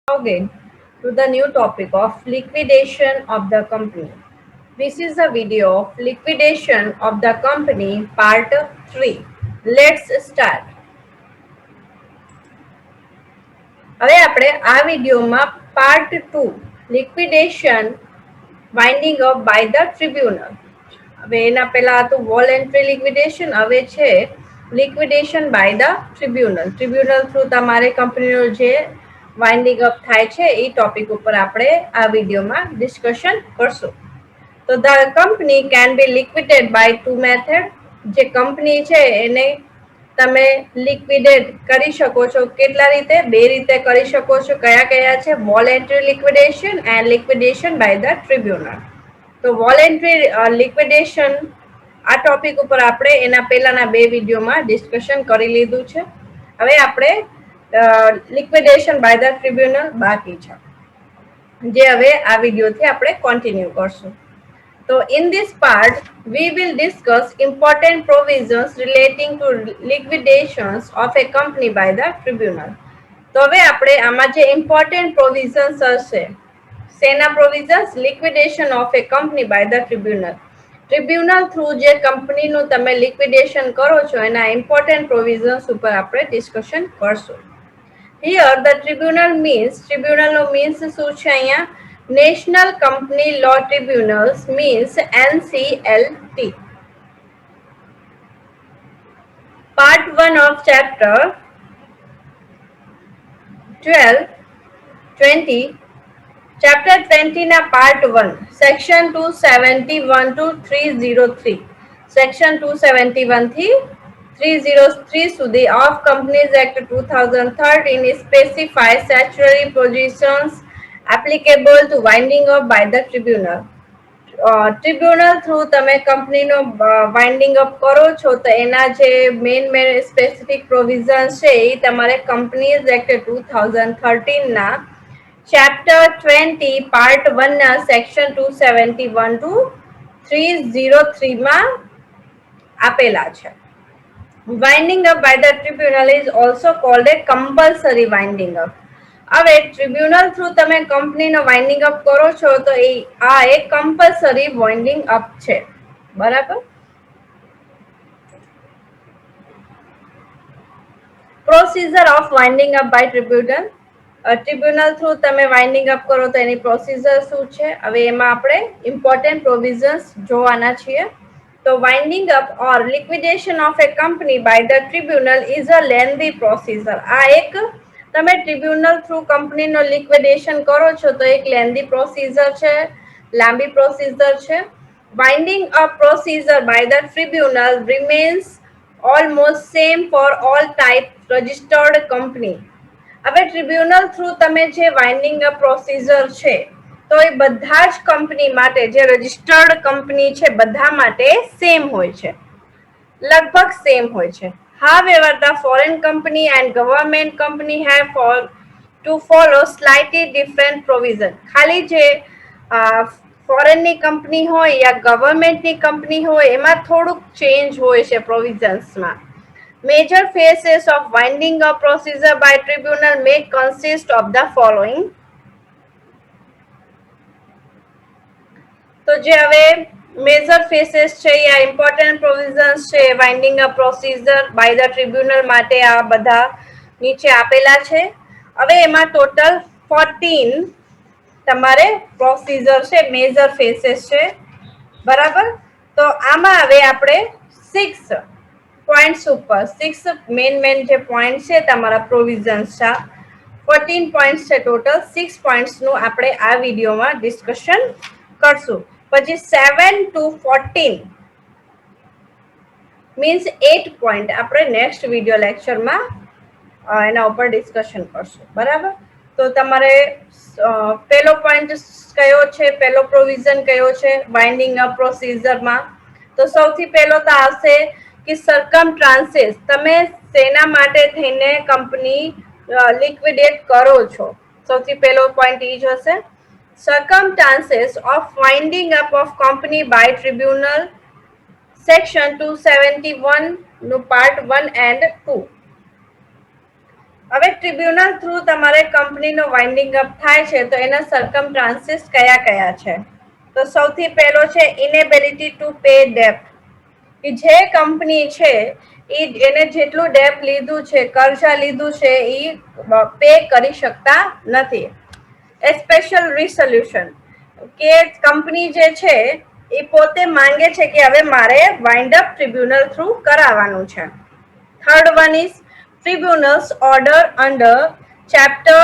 Again to the new topic of liquidation of the company. This is a video of liquidation of the company part 3. Let's start. હવે આપણે આ વિડીયોમાં part 2 liquidation winding up by the tribunal. હવે એના પહેલા હતું voluntary liquidation, હવે છે liquidation by the tribunal through તમારે કંપનીનો જે વાઇન્ડિંગ અપ થાય છે એ ટોપિક ઉપર આપણે આ વિડીયોમાં ડિસ્કશન કરશું. તો the company can be liquidated by two method. જે કંપની છે એને તમે લિક્વિડેટ કરી શકો છો. કેટલા રીતે? બે રીતે કરી શકો છો. કયા કયા છે? Voluntary liquidation and liquidation by the tribunal. તો વોલેન્ટરી લિક્વિડેશન આ ટોપિક ઉપર આપણે એના પહેલાના બે વિડીયોમાં ડિસ્કશન કરી લીધું છે. હવે આપણે લિક્વિડેશન બાય ધ ટ્રિબ્યુનલ બાકી છે, જે હવે આ વિડીયોથી આપણે કન્ટિન્યુ કરશું. So in this part, we will discuss important provisions relating to liquidations of a company by the tribunal. તો હવે આપણે આમાં જે ઇમ્પોર્ટન્ટ પ્રોવિઝન્સ હશે, સેના provisions? Liquidation of a company by the tribunal. Tribunal through જે કંપનીનું તમે લિક્વિડેશન કરો છો એના ઇમ્પોર્ટન્ટ પ્રોવિઝન્સ ઉપર આપણે ડિસ્કશન કરશું. હિયર ધ ટ્રિબ્યુનલ મીન્સ, ટ્રિબ્યુનલનો મીન્સ શું છે અહીંયા? National Company Law Tribunals means NCLT. Part 1 of Chapter 12, 20, Chapter 20 na Part 1, Section 271 to 303. Section 271 થી 303 સુધી of Companies Act 2013 specifies statutory provisions applicable to winding up by the tribunal. Tribunal through તમે કંપનીનો winding up કરો છો તો એના જે main specific provisions છે એ તમારે કંપનીઝ એક્ટ 2013ના ચેપ્ટર 20 પાર્ટ 1ના સેક્શન 271 ટુ 303માં આપેલા છે. Winding up by the tribunal is also called a compulsory winding up. હવે ટ્રિબ્યુનલ થ્રુ તમે કંપનીનો વાઇન્ડિંગ અપ કરો છો તો આ એક કમ્પલસરી વાઇન્ડિંગ અપ છે. બરાબર? Procedure of winding up by tribunal. Tribunal through તમે વાઇન્ડિંગ અપ કરો તો એની પ્રોસીજર શું છે? હવે એમાં આપણે ઇમ્પોર્ટન્ટ પ્રોવિઝન્સ જોવાના છીએ. તો winding up or liquidation of a company by the tribunal is a lengthy procedure. આ એક તમે ટ્રિબ્યુનલ થ્રુ કંપનીનો લિક્વિડેશન કરો છો તો એક લેન્ધી પ્રોસીજર છે, લાંબી પ્રોસીજર છે. Winding up procedure by the tribunal remains almost same for all type registered company. હવે ટ્રિબ્યુનલ થ્રુ તમે જે વાઇન્ડિંગ અપ પ્રોસીજર છે તો એ બધા જ કંપની માટે, જે રજિસ્ટર્ડ કંપની છે બધા માટે સેમ હોય છે, લગભગ સેમ હોય છે. However, the foreign company and government company have to follow slightly different provision. ખાલી જે ફોરેનની કંપની હોય યા ગવર્મેન્ટની કંપની હોય એમાં થોડુંક ચેન્જ હોય છે પ્રોવિઝન્સમાં. Major phases of winding up procedure by tribunal may consist of the following. તો જે હવે મેજર ફેસીસ છે યા ઇમ્પોર્ટન્ટ પ્રોવિઝન્સ છે winding up procedure by the tribunal માટે આ બધા નીચે આપેલા છે. હવે એમાં ટોટલ 14 તમારે પ્રોસીજર છે, મેજર ફેસીસ છે. બરાબર? તો આમાં હવે આપણે 6 પોઈન્ટ્સ ઉપર 6 મેન જે પોઈન્ટ છે તમારા પ્રોવિઝન્સ છે, 14 પોઈન્ટ્સ છે ટોટલ. 6 પોઈન્ટ્સનું આપણે આ વિડીયોમાં ડિસ્કશન કરશું. પછી 7 to 14 મીન્સ 8 પોઈન્ટ આપણે નેક્સ્ટ વિડીયો લેક્ચરમાં એના ઉપર ડિસ્કશન કરશું. બરાબર? તો તમારે પહેલો પોઈન્ટ કયો છે, પહેલો પ્રોવિઝન કયો છે વાઇન્ડિંગ અપ પ્રોસીજરમાં? તો સૌથી પહેલો તો આવશે કે સરકમસ્ટાન્સીસ. તમે શેના માટે થઈને કંપની લિક્વિડેટ કરો છો? સૌથી પહેલો પોઈન્ટ એ જ હશે. Circumstances of winding up of company by tribunal, section 271 no part 1 and 2. હવે ટ્રિબ્યુનલ થ્રુ તમારે કંપનીનો વાઇન્ડિંગ અપ થાય છે તો એના સરકમસ્ટાન્સીસ કયા કયા છે? તો સૌથી પહેલો છે ઇનેબિલિટી ટુ પે ડેપ્ટ, કે જે કંપની છે એને જેટલું ડેપ્ટ લીધું છે, કર્જા લીધું છે, એ પે કરી શકતા નથી. એ સ્પેશિયલ રિસોલ્યુશન, કે કંપની જે છે એ પોતે માંગે છે કે હવે મારે વાઇન્ડ અપ ટ્રિબ્યુનલ થ્રુ કરાવવાનું છે. Third one is tribunal's order under chapter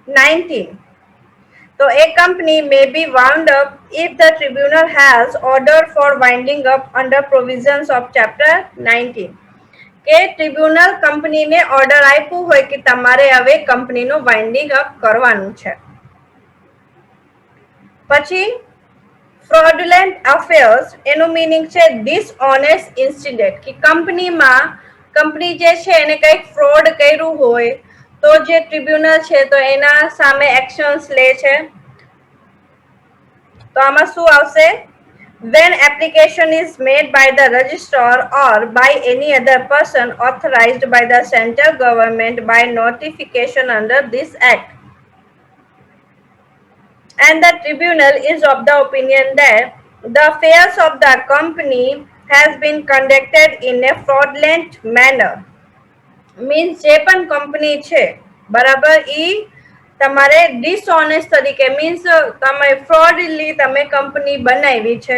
19. So a company may be wound up if the tribunal has order for winding up under provisions of chapter 19. કે ટ્રિબ્યુનલ કંપનીને order આપ્યું હોય કે તમારે હવે કંપનીનું વાઇન્ડિંગ અપ કરવાનું છે. પછી ફ્રોડુલેન્ટ અફેર્સ, એનું મીનિંગ છે ડિસઓનેસ્ટ ઇન્સિડન્ટ, કે કંપની જે છે એને કંઈક ફ્રોડ કર્યું હોય તો જે ટ્રિબ્યુનલ છે તો એના સામે એક્શન્સ લે છે. તો આમાં શું આવશે? When application is made by the registrar or by any other person authorized by the central government by notification under this act, and the tribunal is of the opinion that the affairs of the company has been conducted in a fraudulent manner. Means જે પણ company છે બરાબર, ઈ તમારે ડિસઓનેસ્ટ તરીકે, means તમે ફ્રોડલી તમે company બનાવી છે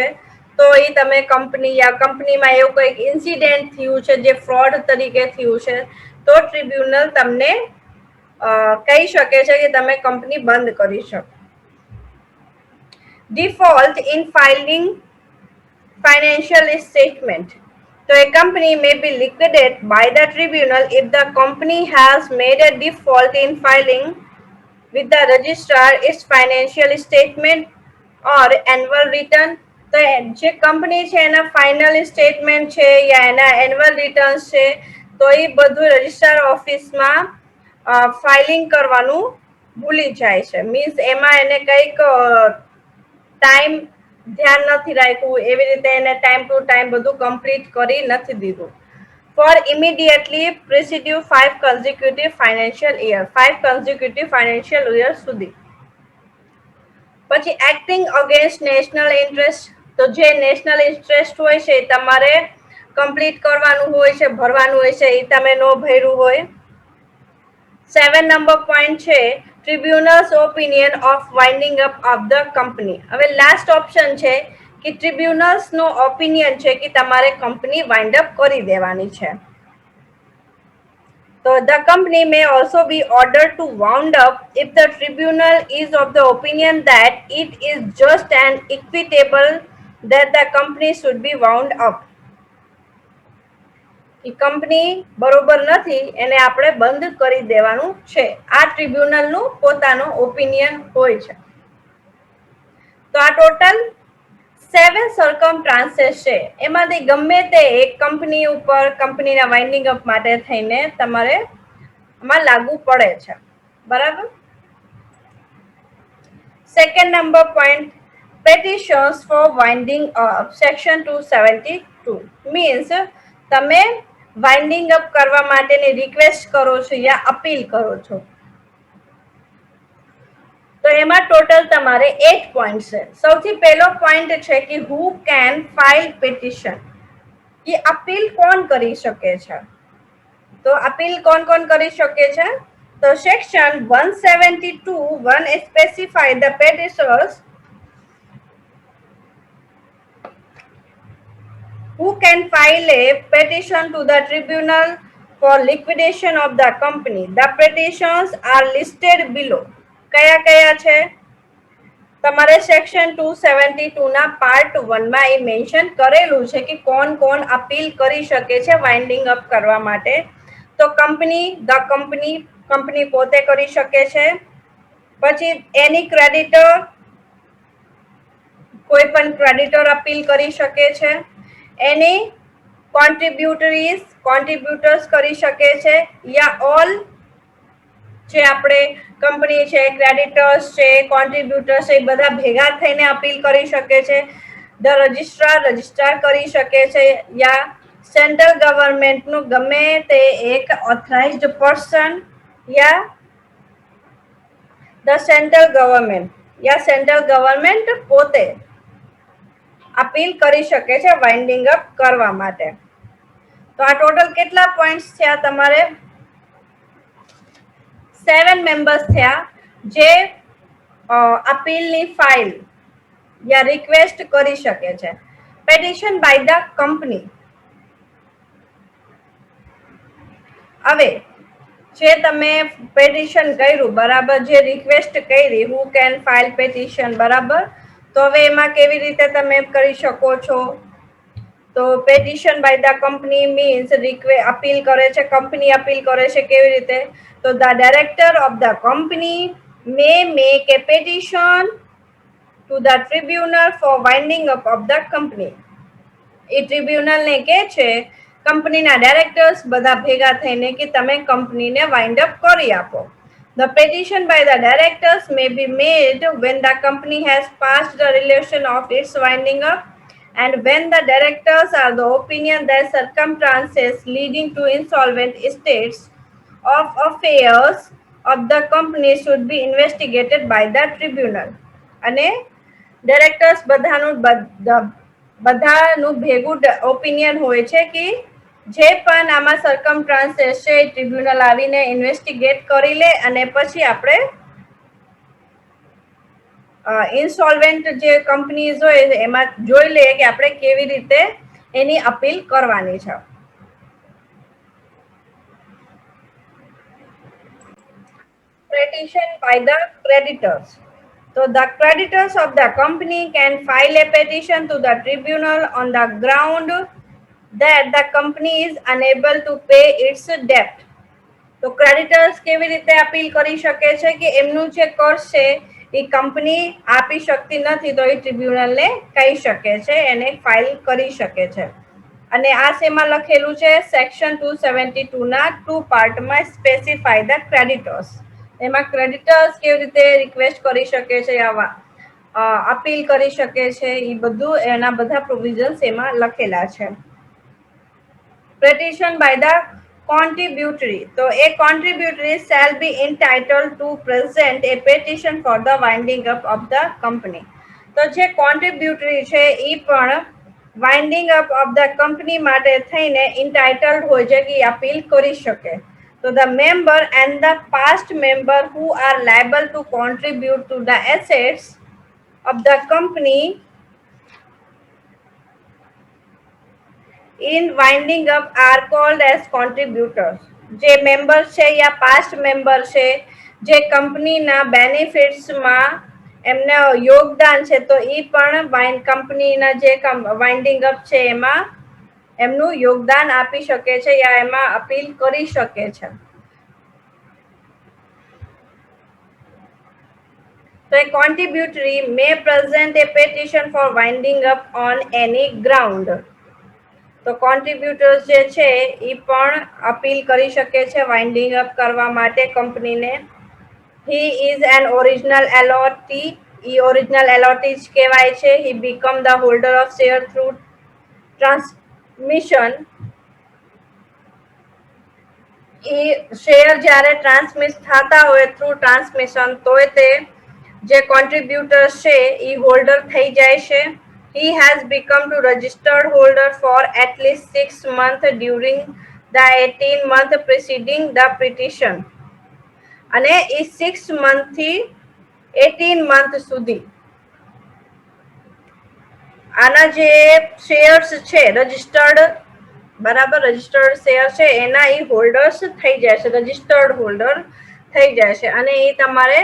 તો એ તમે કંપનીમાં એવું કંઈક ઇન્સિડન્ટ થયું છે જે ફ્રોડ તરીકે થયું છે તો ટ્રિબ્યુનલ તમને કહી શકે છે કે તમે કંપની બંધ કરી શકો. Default in filing financial statement. So a company may be liquidated by the tribunal if the company has made a default in filing with the registrar its financial statement or annual return. તો જે company છે એના final statement છે યા એના annual returns છે તો એ બધું registrar ઓફિસમાં ફાઇલિંગ કરવાનું ભૂલી જાય છે. મીન્સ એમાં એને કંઈક ટાઈમ ધ્યાન નથી રાખ્યું, એવી રીતે એને ટાઈમ ટુ ટાઈમ બધું કમ્પ્લીટ કરી નથી દીધું. For immediately preceding 5 consecutive financial year સુધી. પછી એક્ટિંગ અગેન્સ્ટ નેશનલ ઇન્ટરેસ્ટ, તો જે નેશનલ ઇન્ટરેસ્ટ હોય છે તમારે કમ્પ્લીટ કરવાનું હોય છે, ભરવાનું હોય છે, એ તમે નો ભર્યું હોય. 7 નંબર પોઈન્ટ છે tribunal's opinion of winding up of the company. હવે લાસ્ટ ઓપ્શન છે કે ટ્રિબ્યુનલ્સ નો ઓપિનિયન છે કે તમારે કંપની વાઇન્ડ અપ કરી દેવાની છે. So the company may also be ordered to wound up if the tribunal is of the opinion that it is just and equitable that the company should be wound up. A company બરોબર નથી, એને આપણે બંધ કરી દેવાનું છે. આ ટ્રિબ્યુનલનું પોતાનો ઓપિનિયન હોય છે. તો આ ટોટલ 7 સરકમસ્ટાન્સીસ છે. એમાંથી ગમે તે એક કંપની ઉપર કંપનીના વાઇન્ડિંગ અપ માટે થઈને તમારે આમાં લાગુ પડે છે. બરાબર. Second number point, petitions for winding up section 272 means તમે વાઇન્ડિંગ અપ કરવા માટેની રિક્વેસ્ટ કરો છો યા અપીલ કરો છો. તો એમાં ટોટલ તમારે 8 પોઈન્ટ છે. સૌથી પહેલો પોઈન્ટ છે કે હુ કેન ફાઇલ પિટિશન, કે અપીલ કોણ કરી શકે છે. તો અપીલ કોણ કોણ કરી શકે છે? તો section 172 specify the petitioners who can file a petition to the tribunal for liquidation of the company. The petitions are listed below. કયા કયા છે? તમારે સેક્શન 272 ના પાર્ટ 1 માં એ મેન્શન કરેલું છે કે કોણ કોણ અપીલ કરી શકે છે વાઇન્ડિંગ અપ કરવા માટે. તો કંપની પોતે કરી શકે છે. પછી એની ક્રેડિટર, કોઈ પણ ક્રેડિટર અપીલ કરી શકે છે. એની કોન્ટ્રીબ્યુટર્સ કરી શકે છે, યા ઓલ જે આપણે કંપની છે, ક્રેડિટર્સ છે, કોન્ટ્રીબ્યુટર્સ છે, એ બધા ભેગા થઈને અપીલ કરી શકે છે. ધ રજિસ્ટ્રાર કરી શકે છે, યા સેન્ટ્રલ ગવર્મેન્ટનું ગમે તે એક ઓથરાઇઝ્ડ પર્સન या the central government yeah central government પોતે અપીલ કરી શકે છે વાઇન્ડિંગ અપ કરવા માટે. તો આ ટોટલ કેટલા પોઈન્ટ્સ થયા તમારે? 7 મેમ્બર્સ થયા જે અપીલની ફાઇલ યા રિક્વેસ્ટ કરી શકે છે. Petition by the company. હવે જે તમે પેટિશન કર્યું બરાબર, જે રિક્વેસ્ટ કરી, હુ કેન ફાઇલ પેટિશન બરાબર, તો હવે એમાં કેવી રીતે તમે કરી શકો છો? તો petition by the company means appeal કરે છે કંપની, અપીલ કરે છે કેવી રીતે? તો the director of the company may make a petition to the tribunal for winding up of the company. એ ટ્રિબ્યુનલ ને કે છે કંપનીના ડાયરેક્ટર્સ બધા ભેગા થઈને કે તમે કંપનીને વાઇન્ડ અપ કરી આપો. The petition by the directors may be made when the company has passed the resolution of its winding up, and when the directors are the opinion that circumstances leading to insolvent states of affairs of the company should be investigated by the tribunal. અને directors બધાનું ભેગું opinion હોય છે કે જે પણ આમાં circumstances છે એ ટ્રિબ્યુનલ આવીને ઇન્વેસ્ટિગેટ કરી લે અને પછી આપણે ઇન્સોલ્વેન્ટ જે કંપનીઝ હોય એમાં જોઈ લઈએ કે આપણે કેવી રીતે એની અપીલ કરવાની છે. Petition by the creditors. So the creditors of the company can file a petition to the tribunal on the ground that the company is unable to pay its debt. તો ક્રેડિટર્સ કેવી રીતે appeal કરી શકે છે કે એમનું જે કર્જ છે એ કંપની આપી શકતી નથી, તો એ ટ્રિબ્યુનલને કહી શકે છે, એને ફાઇલ કરી શકે છે. અને આ શેમાં લખેલું છે? સેક્શન 272 ના 2 પાર્ટમાં સ્પેસિફાય ધ ક્રેડિટર્સ. એમાં ક્રેડિટર્સ કેવી રીતે રિક્વેસ્ટ કરી શકે છે, અપીલ કરી શકે છે, એ બધું એના બધા પ્રોવિઝન્સ એમાં લખેલા છે. Petition by the contributory. So a contributory shall be entitled to present a petition for the winding up of the company. તો જે કોન્ટ્રીબ્યુટરી છે એ પણ winding up of the company માટે થઈને ઇન્ટાઇટલ્ડ હોય છે કે અપીલ કરી શકે. તો the member and the past member who are liable to contribute to the assets of the company in winding up are called as contributors. જે મેમ્બર છે યા પાસ્ટ મેમ્બર છે જે કંપનીના બેનિફિટ્સમાં એમને યોગદાન છે, તો એ પણ કંપનીના જે વાઇન્ડિંગ અપ છે એમાં એમનું યોગદાન આપી શકે છે યા એમાં અપીલ કરી શકે છે. So a contributory may present a petition for winding up on any ground. તો કોન્ટ્રીબ્યુટર્સ જે છે એ પણ અપીલ કરી શકે છે વાઇન્ડિંગ અપ કરવા માટે કંપનીને. He is an original allottee. ઈ ઓરિજિનલ એલોટી જ કહેવાય છે. He become the holder of share through transmission. એ શેર જ્યારે ટ્રાન્સમિટ થતા હોય થ્રુ ટ્રાન્સમિશન, તોય તે જે કોન્ટ્રીબ્યુટર્સ છે એ હોલ્ડર થઈ જાય છે. He has become to registered holder for at least 6 months during the 18 months preceding the petition. અને એ 6 month થી 18 month સુધી આના જે શેર્સ છે રજિસ્ટર્ડ, બરાબર, રજિસ્ટર્ડ શેર છે એના એ હોલ્ડર્સ થઈ જાય છે, રજિસ્ટર્ડ હોલ્ડર થઈ જાય છે. અને એ તમારે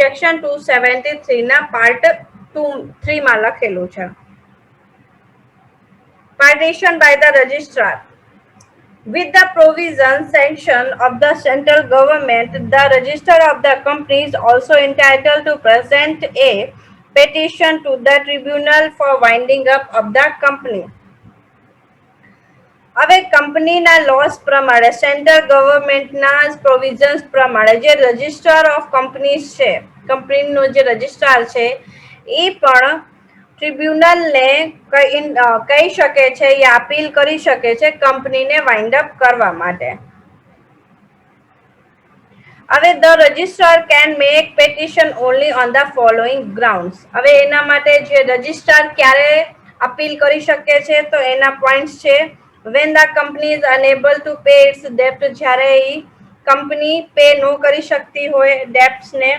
સેક્શન 273 ના પાર્ટ 3 માં લખેલું છે. Partition by the registrar. With the provision sanction of the central government, the registrar of the company is also entitled to present a petition to the tribunal for winding up of the company. હવે કંપનીના loss પ્રમાણે, central ગવર્મેન્ટના provisions પ્રમાણે જે registrar of companies છે, કંપનીનો જે registrar છે એ પણ ટ્રિબ્યુનલને કહી શકે છે યા અપીલ કરી શકે છે કંપનીને વાઇન્ડ અપ કરવા માટે. હવે the registrar can make petition only on the following grounds. હવે એના માટે જે રજિસ્ટ્રાર ક્યારે અપીલ કરી શકે છે તો એના પોઈન્ટ્સ છે when the company is unable to pay its ડેપ્ટ, જ્યારે એ કંપની પે ન કરી શકતી હોય ડેપ્ટ્સ ને.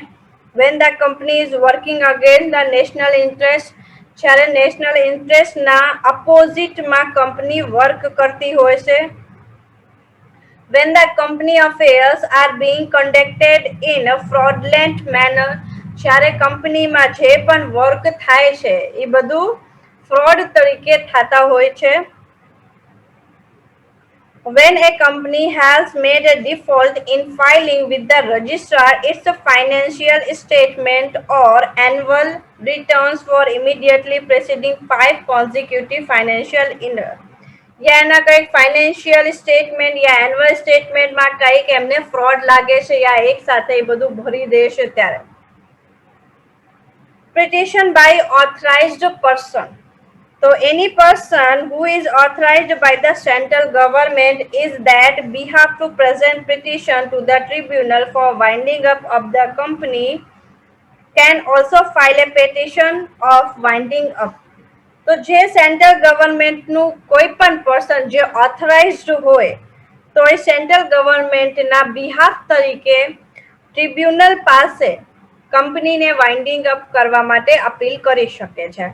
Van the company is working against the national interest, જ્યારે નેશનલ ઇન્ટરેસ્ટના અપોઝિટમાં કંપની વર્ક કરતી હોય છે. when the company affairs are being conducted in a fraudulent manner, જ્યારે કંપનીમાં જે પણ વર્ક થાય છે એ બધું ફ્રોડ તરીકે થતા હોય છે. when a company has made a default in filing with the registrar its financial statement or annual returns for immediately preceding 5 consecutive financial year, या એના કંઈક ફાઇનાન્શિયલ સ્ટેટમેન્ટ યા એન્યુઅલ સ્ટેટમેન્ટમાં કંઈક એમને ફ્રોડ લાગે છે યા એક સાથે એ બધું ભરી દે છે ત્યારે. Petition by authorized person. So any person who is authorized by the central government is that behalf to present petition to the tribunal for winding up of the company can also file a petition of winding up. તો જે central ગવર્મેન્ટનું કોઈ પણ person જે ઓથરાઇઝડ હોય તો એ central ગવર્મેન્ટના behalf તરીકે tribunal પાસે કંપનીને વાઇન્ડિંગ અપ કરવા માટે અપીલ કરી શકે છે.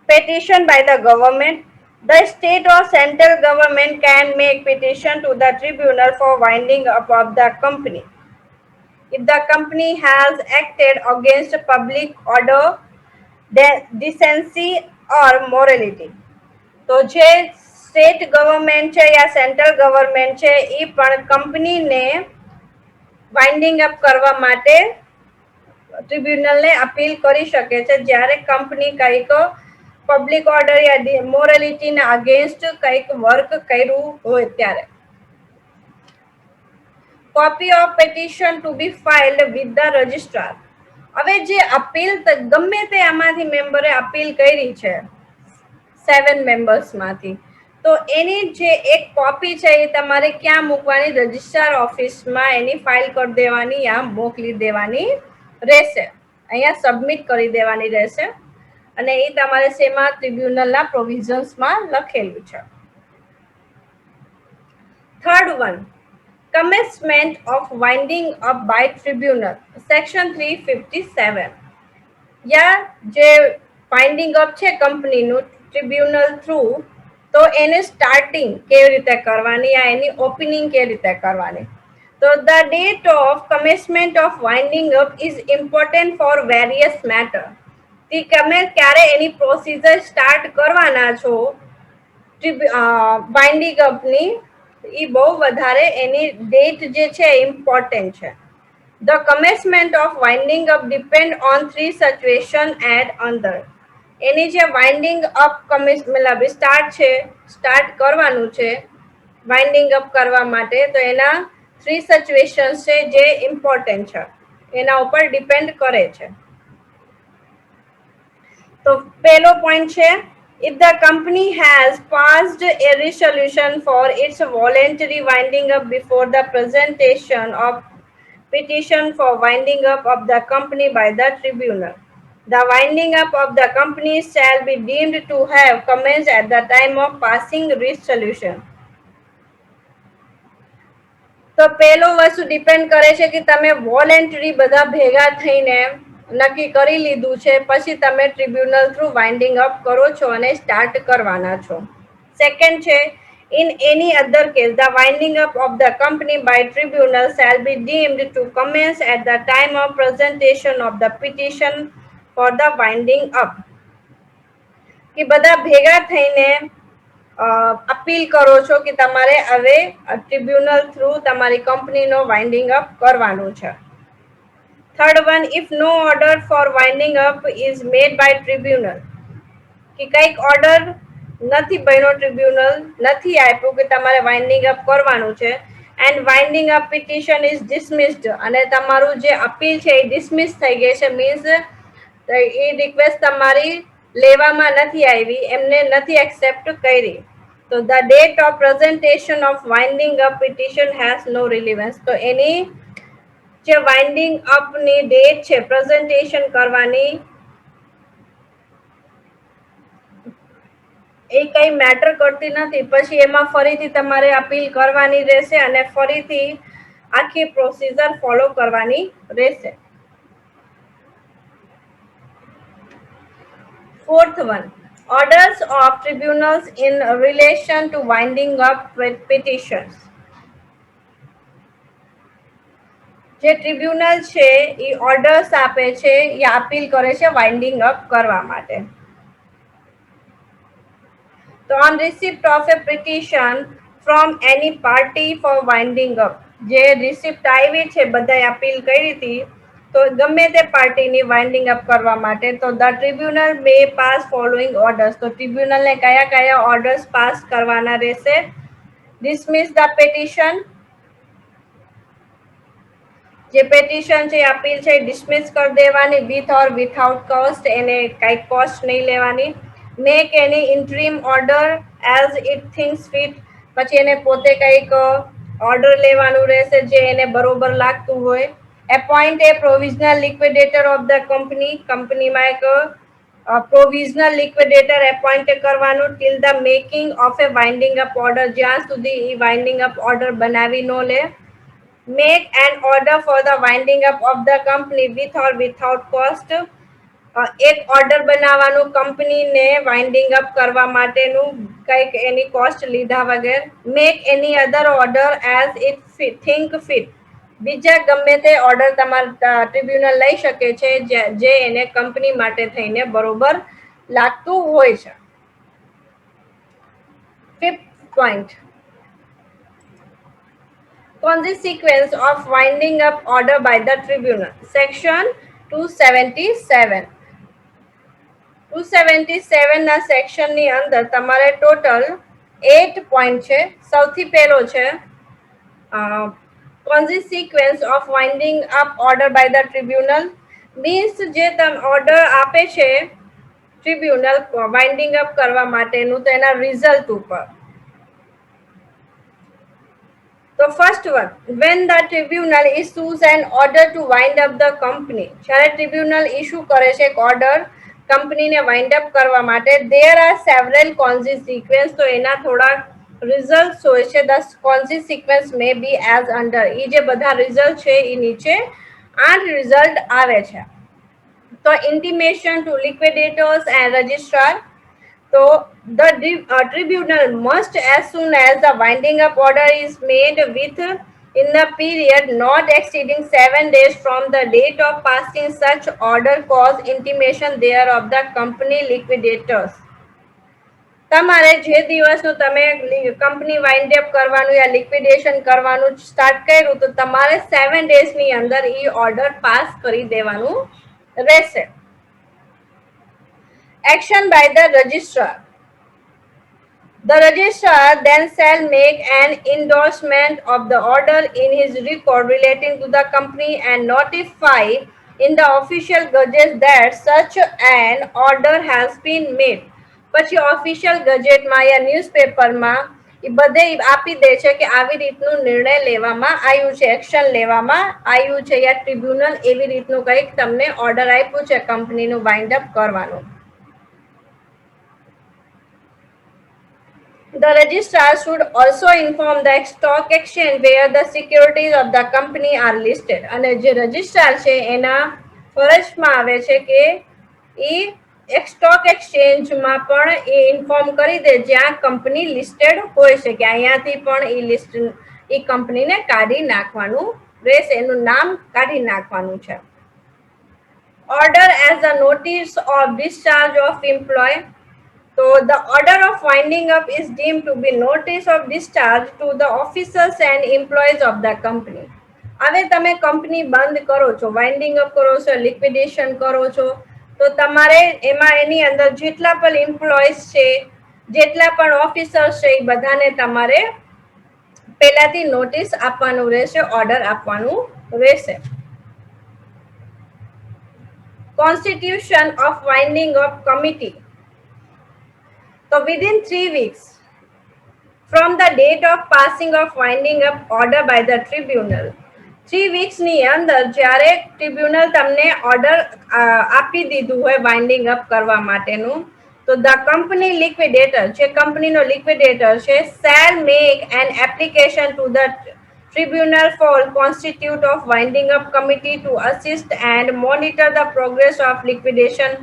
Petition by the government. The state or central government can make petition to the tribunal for winding up of the company if the company has acted against public order, decency or morality. તો જે state government છે યા central government છે એ પણ કંપનીને winding up કરવા માટે ટ્રિબ્યુનલને appeal કરી શકે છે જ્યારે કંપની કંઈક પબ્લિક ઓર્ડર યા મોરાલિટીના અગેન્સ્ટ કંઈક વર્ક કર્યું હોય ત્યારે. Copy of petition to be filed with the registrar. હવે જે અપીલ ગમે તે આમાંથી મેમ્બરે અપીલ કરી છે 7 મેમ્બર્સમાંથી, તો એની જે એક કોપી છે એ તમારે ક્યાં મૂકવાની? રજિસ્ટ્રાર ઓફિસમાં એની ફાઇલ કરી દેવાની યા મોકલી દેવાની રહેશે. અહીંયા સબમિટ કરી દેવાની રહેશે અને એ તમારે શેમાં? ટ્રિબ્યુનલના પ્રોવિઝન્સમાં લખેલું છે. Third one, commencement of winding up by tribunal, section 357. યા જે વાઇન્ડિંગ અપ છે કંપનીનું ટ્રિબ્યુનલ થ્રુ, તો એને સ્ટાર્ટિંગ કેવી રીતે કરવાની યા એની ઓપનિંગ કેવી રીતે કરવાની? તો the date of commencement of winding up is important for various matter. કે તમે ક્યારે એની પ્રોસિજર સ્ટાર્ટ કરવાના છો વાઇન્ડિંગ અપની, એ બહુ વધારે એની ડેટ જે છે ઇમ્પોર્ટન્ટ છે. The commencement of winding up depend on 3 situation and under. એની જે વાઇન્ડિંગ અપ મતલબ સ્ટાર્ટ કરવાનું છે વાઇન્ડિંગ અપ કરવા માટે, તો એના 3 સિચ્યુએશન છે જે ઇમ્પોર્ટન્ટ છે, એના ઉપર ડિપેન્ડ કરે છે. તો પહેલો પોઈન્ટ છે, if the company has passed a resolution for its voluntary winding up before the presentation of petition for winding up of the company by the tribunal, the winding up of the company shall be deemed to have commenced at the time of passing resolution. તો પહેલો વસ્તુ depend કરે છે કે તમે voluntary બધા ભેગા થઈને નક્કી કરી લીધું છે, પછી તમે ટ્રિબ્યુનલ થ્રુ વાઇન્ડિંગ અપ કરો છો અને સ્ટાર્ટ કરવાના છો. સેકન્ડ છે, in any other case the winding up of the company by tribunal shall be deemed to commence at the time of presentation of the petition for the winding up. કે બધા ભેગા થઈને appeal કરો છો કે તમારે હવે ટ્રિબ્યુનલ થ્રુ તમારી કંપનીનો વાઇન્ડિંગ અપ કરવાનું છે. Third one, if no order for winding up is made by tribunal, કે કંઈક ઓર્ડર નથી બન્યો, ટ્રિબ્યુનલ નથી આપ્યું કે તમારે વાઇન્ડિંગ અપ કરવાનું છે, and winding up petition is dismissed, અને તમારું જે અપીલ છે એ ડિસમિસ થઈ ગઈ છે, મીન્સ એ રિક્વેસ્ટ તમારી લેવામાં નથી આવી, એમને નથી એક્સેપ્ટ કરી. તો the date of presentation of winding up petition has no relevance. તો એની જે વાઇન્ડિંગ અપ ની ડેટ છે પ્રેઝન્ટેશન કરવાની એ કઈ મેટર કરતી નથી. પછી એમાં ફરીથી તમારે અપીલ કરવાની રહેશે અને ફરીથી આખી પ્રોસીજર ફોલો કરવાની રહેશે. Fourth one, orders of tribunals in relation to winding up with petitions. જે ટ્રિબ્યુનલ છે એ ઓર્ડર્સ આપે છે યા અપીલ કરે છે વાઇન્ડિંગ અપ કરવા માટે. તો on receipt of a petition from any party for winding up, જે રિસિપ્ટ આવી છે બધાએ અપીલ કરી હતી તો ગમે તે પાર્ટીની વાઇન્ડિંગ અપ કરવા માટે, તો the tribunal May pass following orders. તો ટ્રિબ્યુનલને કયા કયા ઓર્ડર્સ પાસ કરવાના રહેશે? ડિસમિસ ધ પેટિશન, જે પેટિશન છે અપીલ છે ડિસમિસ કરી દેવાની વિથ ઓર વિથઆઉટ કોસ્ટ, એને કઈ કોસ્ટ નહીં લેવાની. Make any interim order as it things fit, પછી એને પોતે કંઈક ઓર્ડર લેવાનું રહેશે જે એને બરોબર લાગતું હોય. Appoint a provisional liquidator of the company, કંપનીમાં એક પ્રોવિઝનલ લિક્વિડેટર એપોઇન્ટ કરવાનું till the making of a winding up order, જ્યાં સુધી એ વાઇન્ડિંગ અપ ઓર્ડર બનાવી ન લે. Make an order for the winding up of the company with or without cost, એક ઓર્ડર બનાવવાનું કંપનીને વાઇન્ડિંગ અપ કરવા માટેનું કંઈક એની કોસ્ટ લીધા વગર. Make any other order as it think fit, બીજા ગમે તે ઓર્ડર તમારા ટ્રિબ્યુનલ લઈ શકે છે જે એને કંપની માટે થઈને બરોબર લાગતું હોય છે. Fifth point, consequence of winding up order by the tribunal. Section 277. 277 ના સેક્શન ની અંદર તમારે ટોટલ 8 પોઈન્ટ છે. સૌથી પહેલો છે consequence of winding up order by the tribunal, means જે ઓર્ડર આપે છે ટ્રિબ્યુનલ વાઇન્ડિંગ અપ કરવા માટેનું, તો એના રિઝલ્ટ ઉપર. તો first one, when the tribunal issues an order to wind up the company, જ્યારે ટ્રિબ્યુનલ ઇશ્યુ કરે છે એક ઓર્ડર કંપનીને વાઇન્ડ અપ કરવા માટે, there are several consequences, તો એના થોડા રિઝલ્ટ હોય છે. the consequence may be as under, એ જે બધા રિઝલ્ટ છે એ નીચે 8 રિઝલ્ટ આવે છે. તો intimation to liquidators and registrar. So the tribunal must, as soon as the winding up order is made in the period not exceeding 7 days from the date of passing such order, cause intimation thereof the company liquidators. તમારે જે દિવસનું તમે company wind up કરવાનું યા લિક્વિડેશન કરવાનું start કર્યું, તો તમારે 7 days ની અંદર એ ઓર્ડર પાસ કરી દેવાનું રહેશે. Action by the registrar. The registrar then shall make an endorsement of the order in his record relating to the company and notify in the official gazette that such an order has been made. પછી official ગજેટમાં યા ન્યૂઝપેપરમાં એ બધે આપી દે છે કે આવી રીતનું નિર્ણય લેવામાં આવ્યું છે, એક્શન લેવામાં આવ્યું છે, યા ટ્રિબ્યુનલ એવી રીતનું કંઈક તમને ઓર્ડર આપ્યું છે કંપનીનું વાઇન્ડ અપ કરવાનું. The registrar should also inform the stock exchange where the securities of the company are listed. અને જે રજિસ્ટ્રાર છે એના ફરજમાં આવે છે કે એ એક સ્ટોક એક્સચેન્જમાં પણ એ ઇન્ફોર્મ કરી દે જ્યાં કંપની લિસ્ટેડ હોય છે કે અહીંયાથી પણ એ લિસ્ટ એ કંપનીને કાઢી નાખવાનું રહેશે, એનું નામ કાઢી નાખવાનું છે. Order as a notice of discharge of employ. So the order of winding up is deemed to be notice of discharge to the officers and employees of the company. હવે તમે કંપની બંધ કરો છો, વાઇન્ડિંગ અપ કરો છો, લિક્વિડેશન કરો છો, તો તમારે એમાં એની અંદર જેટલા પણ એમ્પ્લોઈઝ છે, જેટલા પણ ઓફિસર્સ છે, એ બધાને તમારે પહેલાથી નોટિસ આપવાનું રહેશે, ઓર્ડર આપવાનું રહેશે. Constitution of winding up committee. So within 3 weeks, from the date of passing of winding up order by the tribunal. 3 weeks ની અંદર જ્યારે ટ્રિબ્યુનલ તમને ઓર્ડર આપી દીધું હોય વાઇન્ડિંગ અપ કરવા માટેનું, તો ધ કંપની લિક્વિડેટર, જે કંપનીનો લિક્વિડેટર છે, shall make an application to the tribunal for constitute of winding up committee to assist and monitor the progress of liquidation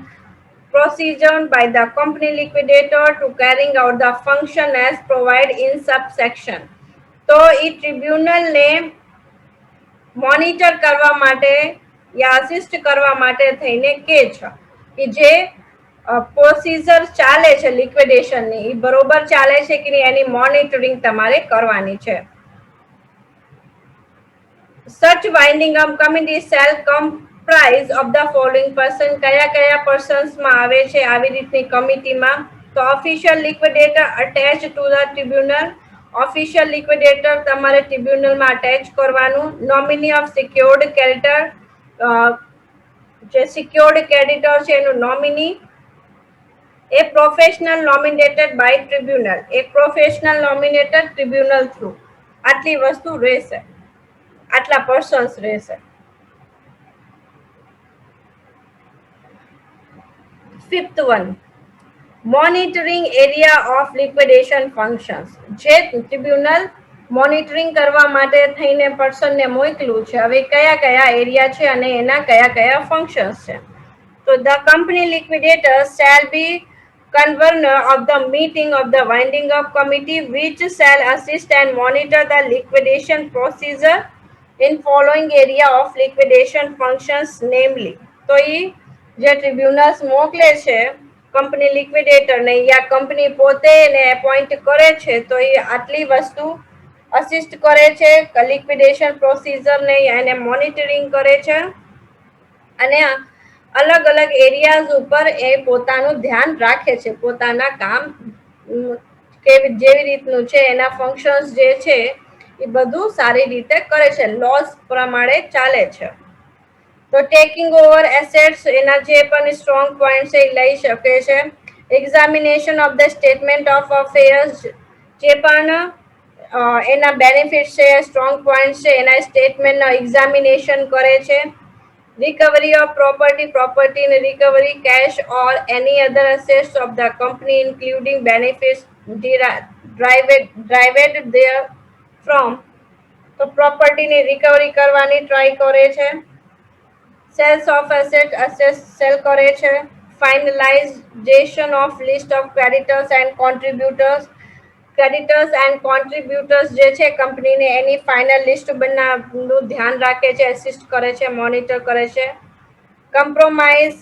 procedure by the company liquidator to carrying out the function as provided in subsection. તો એ ટ્રિબ્યુનલને monitor કરવા માટે યા assist કરવા માટે થઈને કે છે કે જે પ્રોસીજર ચાલે છે લિક્વિડેશનની, એ બરોબર ચાલે છે કે નહીં એની મોનિટરિંગ તમારે કરવાની છે. Such winding up committee shall comprise of the following person. કયા કયા પર્સન્સમાં આવે છે આવી રીતની કમિટીમાં? તો official liquidator attach to the tribunal, official liquidator તમારે ટ્રિબ્યુનલમાં અટેચ કરવાનું. નોમિની ઓફ સિક્યોર્ડ ક્રેડિટર, જે સિક્યોર્ડ ક્રેડિટર છે એનું નોમિની. એ પ્રોફેશનલ નોમિનેટેડ બાય ટ્રિબ્યુનલ, એક પ્રોફેશનલ નોમિનેટેડ ટ્રિબ્યુનલ થ્રુ. આટલી વસ્તુ રહેશે, આટલા પર્સન્સ રહેશે. Fifth one, monitoring area of liquidation functions. જે ટ્રિબ્યુનલ મોનિટરિંગ કરવા માટે થઈને પર્સનને મોકલું છે, હવે કયા કયા એરિયા છે અને એના કયા કયા ફંક્શન્સ છે. તો the company liquidator shall be convener of the meeting of the winding up committee which shall assist and monitor the liquidation procedure in following area of liquidation functions namely. તો એ જે ટ્રિબ્યુનલ્સ મોકલે છે કંપની લિક્વિડેટર ને યા company પોતે એને appoint કરે છે, તો એ આટલી વસ્તુ અસિસ્ટ કરે છે લિક્વિડેશન પ્રોસીજર ને એને મોનિટરિંગ કરે છે અને અલગ અલગ એરિયાઝ ઉપર એ પોતાનું ધ્યાન રાખે છે, પોતાના કામ જેવી રીતનું છે એના ફંક્શન્સ જે છે એ બધું સારી રીતે કરે છે, લોસ પ્રમાણે ચાલે છે. તો ટેકિંગ ઓવર એસેટ્સ, એના જે પણ સ્ટ્રોંગ પોઈન્ટ છે એ લઈ શકે છે. Examination of the statement of affairs, જે પણ એના બેનિફિટ છે, સ્ટ્રોંગ પોઈન્ટ છે, એના સ્ટેટમેન્ટનો એક્ઝામિનેશન કરે છે. Recovery of property, property in recovery, cash or any other assets of the company including benefits derived therefrom. તો પ્રોપર્ટીની રિકવરી કરવાની ટ્રાય કરે છે. Sales of asset, asset sale કરે છે. Finalization of list of creditors and contributors, creditors and contributors જે છે કંપનીને એની final list બનાવવાનું ધ્યાન રાખે છે, એસિસ્ટ કરે છે, મોનિટર કરે છે. કમ્પ્રોમાઇઝ,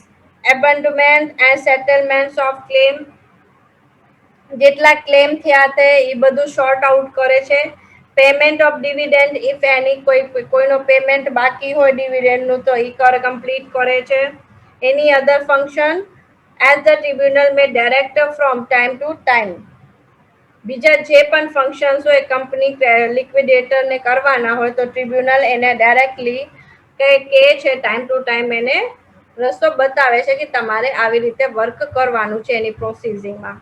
એબન્ડમેન્ટ એન્ડ સેટલમેન્ટ ઓફ ક્લેમ, જેટલા ક્લેમ થયા છે એ બધું શોર્ટ આઉટ કરે છે. પેમેન્ટ ઓફ ડિવિડન્ડ ઇફ એની, કોઈનો પેમેન્ટ બાકી હોય ડિવિડન્ડનું તો એ કમ્પ્લીટ કરે છે. Any other function as the tribunal may direct from time to time, બીજા જે પણ ફંક્શન્સ હોય કંપની લિક્વિડેટરને કરવાના હોય તો ટ્રિબ્યુનલ એને ડાયરેક્ટલી કે છે ટાઈમ ટુ ટાઈમ એને રસ્તો બતાવે છે કે તમારે આવી રીતે વર્ક કરવાનું છે એની પ્રોસીજિંગમાં.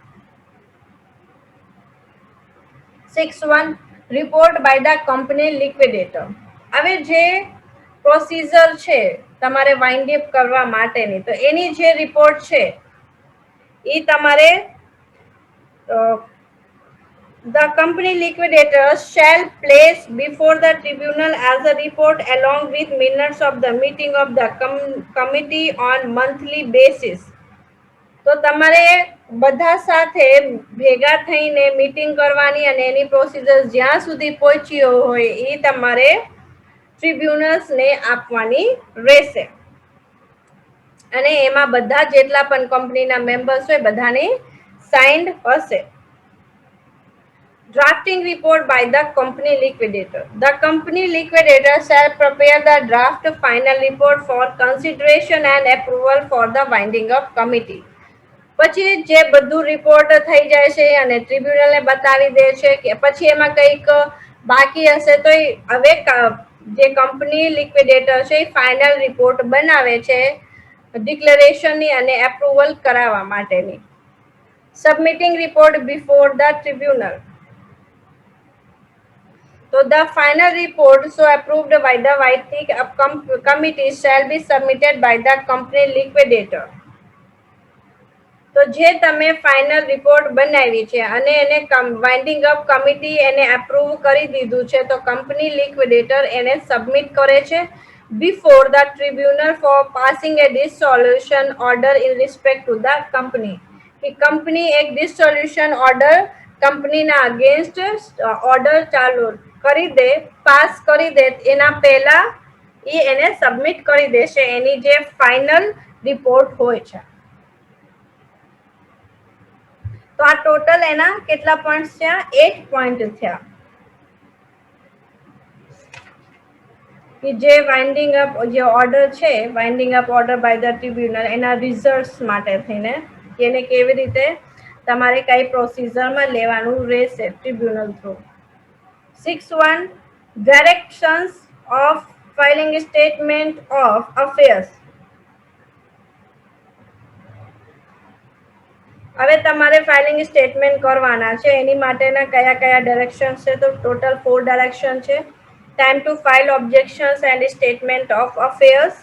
6.1 report by the company liquidator. હવે જે પ્રોસીજર છે તમારે વાઇન્ડ અપ કરવા માટેની, તો એની જે રિપોર્ટ છે એ તમારે the company liquidator shall place before the tribunal as a report along with minutes of the meeting of the committee on monthly basis. તો તમારે બધા સાથે ભેગા થઈને મીટિંગ કરવાની અને એની પ્રોસીજર જ્યાં સુધી પહોંચી હોય એ તમારે ટ્રિબ્યુનલ્સને આપવાની રહેશે અને એમાં બધા જેટલા પણ કંપનીના મેમ્બર્સ હોય બધાની સાઇન્ડ હશે. Drafting report by the company liquidator. The company liquidator shall prepare the draft final report for consideration and approval for the winding up committee. પછી જે બધું રિપોર્ટ થઈ જાય છે અને ટ્રિબ્યુનલને બતાવી દે છે કે પછી એમાં કંઈક બાકી હશે તો હવે જે કંપની લિક્વિડેટર છે એ ફાઇનલ રિપોર્ટ બનાવે છે ડિક્લેરેશનની અને એપ્રુવલ કરાવવા માટેની. સબમિટિંગ report before the tribunal. So the final report so approved by the Whiting committee shall be submitted by the company liquidator. તો જે તમે ફાઇનલ રિપોર્ટ બનાવી છે અને એને વાઇન્ડિંગ અપ કમિટી એને એપ્રુવ કરી દીધું છે તો કંપની લિક્વિડેટર એને સબમિટ કરે છે before the tribunal for passing a dissolution order in respect to the company કે કંપની એક ડિસોલ્યુશન ઓર્ડર કંપનીના અગેન્સ્ટ ઓર્ડર ચાલુ કરી દે પાસ કરી દે એના પહેલા એને સબમિટ કરી દેશે એની જે ફાઇનલ રિપોર્ટ હોય છે. તો આ ટોટલ એના કેટલા પોઈન્ટ્સ થયા? 8 પોઈન્ટ થયા કે જે વાઇન્ડિંગ અપ જે ઓર્ડર છે winding up order by the tribunal એના રિઝલ્ટ્સ માટે થઈને એને કેવી રીતે તમારે કઈ પ્રોસિજરમાં લેવાનું રહેશે tribunal through. 6.1 directions of filing statement of affairs. હવે તમારે ફાઇલિંગ સ્ટેટમેન્ટ કરવાના છે એની માટેના કયા કયા ડાયરેક્શન છે તો ટોટલ 4 ડાયરેક્શન છે. Time to file objections and statement of affairs.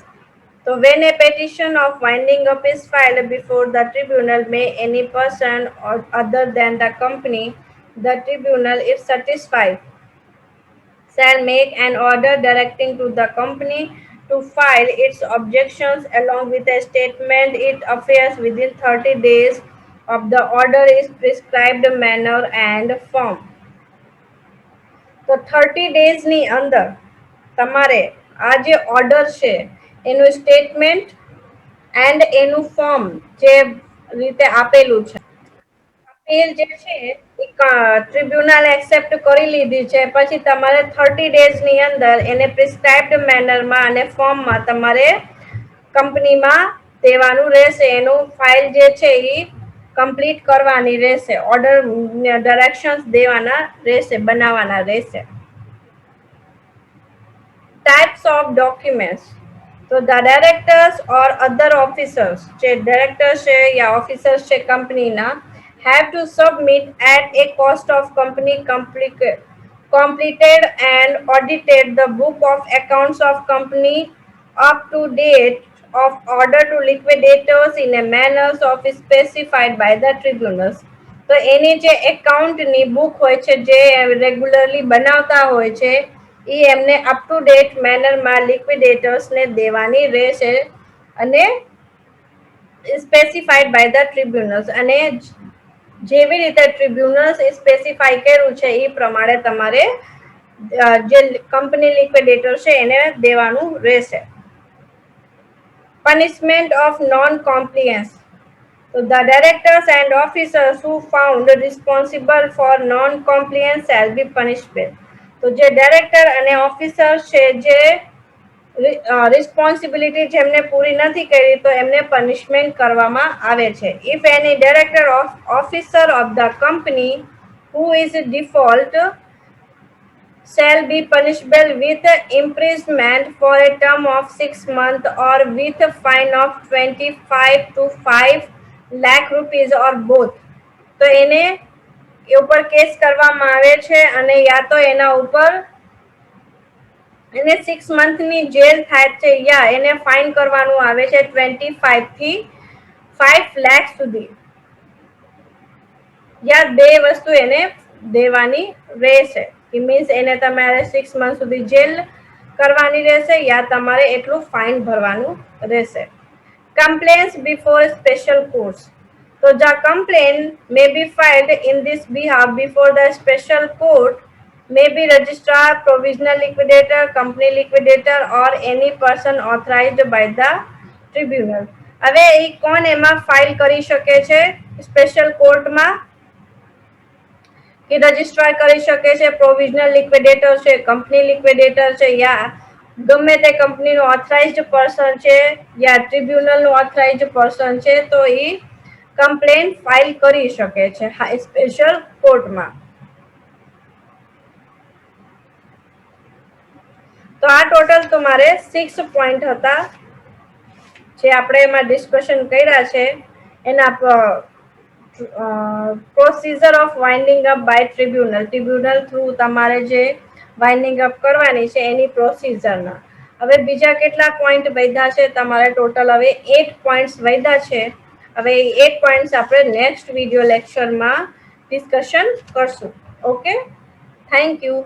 So when a petition of winding up is filed before the tribunal, may any person or other than the company, the tribunal, if satisfied, shall make an order directing to the company to file its objections along with a statement it affairs within 30 days of the order is prescribed manner and form. તો 30 ડેઝની અંદર તમારે આ જે order છે એનું statement and એનું form જે રીતે આપેલું છે અપીલ જે છે એ ટ્રિબ્યુનલ એક્સેપ્ટ કરી લીધી છે પછી તમારે 30 ડેઝની અંદર એને પ્રિસ્ક્રાઇબ્ડ મેનરમાં અને ફોર્મમાં તમારે કંપનીમાં દેવાનું રહેશે. એનું ફાઇલ જે છે એ કમ્પ્લીટ કરવાની રહેશે ઓર્ડર ડાયરેક્શન્સ દેવાના રહેશે બનાવવાના રહેશે. Types of documents. So the directors or other officers જે directors છે યા officers છે કંપનીના have to submit at a cost of company completed and audited the book of accounts of company up to date of order to liquidators in a manner of specified by the tribunals. તો એની જે એકાઉન્ટની book હોય છે જે regularly બનાવતા હોય છે એ એમને અપ ટુ ડેટ મેનરમાં લિક્વિડેટર્સને દેવાની રહેશે અને સ્પેસિફાઈડ બાય ધ ટ્રિબ્યુનલ્સ અને જેવી રીતે ટ્રિબ્યુનલ્સ સ્પેસિફાઈ કર્યું છે એ પ્રમાણે તમારે જે કંપની લિક્વિડેટર છે એને દેવાનું રહેશે. Punishment of non compliance. So the directors and officers who found responsible for non-compliance shall be punished. તો જે ડાયરેક્ટર અને ઓફિસર છે જે રિસ્પોન્સિબિલિટી જેમને પૂરી નથી કરી તો એમને પનિશમેન્ટ કરવામાં આવે છે. If any director of officer of the company who is default shall be punishable with imprisonment for a term of 6 months or with a fine of 25 to 5 lakh rupees or both. તો એને ઉપર case કરવામાં આવે છે અને યા તો એના ઉપર એને 6 મંથની જેલ થાય છે યા એને ફાઇન કરવાનું આવે છે 25 થી 5 લાખ સુધી યા બે વસ્તુ એને દેવાની રહેશે કે મીન્સ એને તમારે 6 મંથ સુધી જેલ કરવાની રહેશે યા તમારે એટલું ફાઇન ભરવાનું રહેશે. Complaints before special courts. So the complaint may be filed in this behalf before the special court may be registrar, provisional liquidator, company liquidator or any person authorized by the tribunal. હવે એ કોણ એમાં file કરી શકે છે special કોર્ટમાં કે registrar કરી શકે છે, પ્રોવિઝનલ લિક્વિડેટર છે, કંપની લિક્વિડેટર છે યા ગમે તે કંપનીનું ઓથરાઇઝડ પર્સન છે યા ટ્રિબ્યુનલનું ઓથરાઇઝડ પર્સન છે તો એ કમ્પ્લેન ફાઇલ કરી શકે છે સ્પેશિયલ કોર્ટમાં. તો આ ટોટલ તમારે 6 પોઈન્ટ હતા જે આપણે એમાં ડિસ્કશન કર્યા છે એના procedure of winding up by tribunal through તમારે જે વાઇન્ડિંગ અપ કરવાની છે એની પ્રોસિજરના. હવે બીજા કેટલા પોઈન્ટ વધ્યા છે તમારે? ટોટલ હવે 8 પોઈન્ટ્સ વધ્યા છે. હવે 8 પોઈન્ટ્સ આપણે નેક્સ્ટ વિડીયો લેક્ચરમાં ડિસ્કશન કરશું. Okay, thank you.